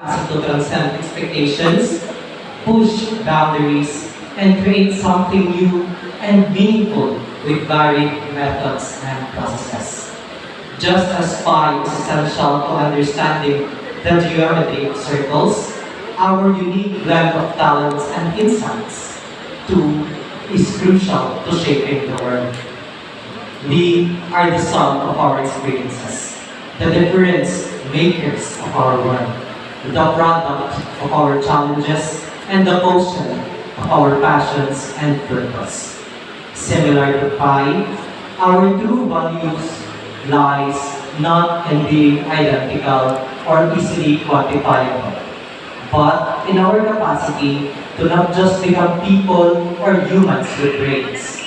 to transcend expectations, push boundaries, and create something new and meaningful with varied methods and processes. Just as pi is essential to understanding the geometry of circles, our unique blend of talents and insights, too, is crucial to shaping the world. We are the sum of our experiences, the difference makers of our world, the product of our challenges, and the motion of our passions and purpose. Similar to pi, our true values lies not in being identical or easily quantifiable, but in our capacity to not just become people or humans with brains,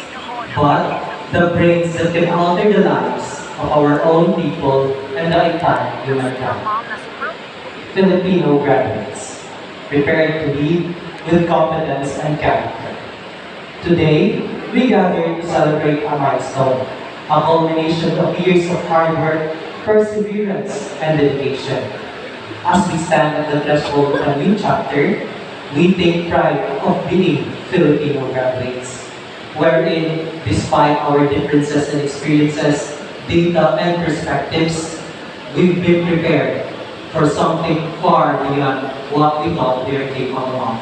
but the brains that can alter the lives of our own people and the entire humankind. Filipino graduates, prepared to lead with competence and character. Today, we gather to celebrate a milestone, a culmination of years of hard work, perseverance, and dedication. As we stand at the threshold of a new chapter, we take pride of being Filipino graduates, wherein, despite our differences in experiences, data, and perspectives, we've been prepared for something far beyond what we thought we were capable of.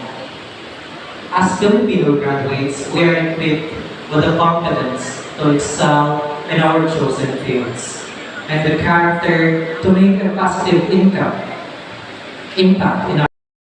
As Filipino graduates, we are equipped with the confidence to excel in our chosen fields and the character to make a positive impact in our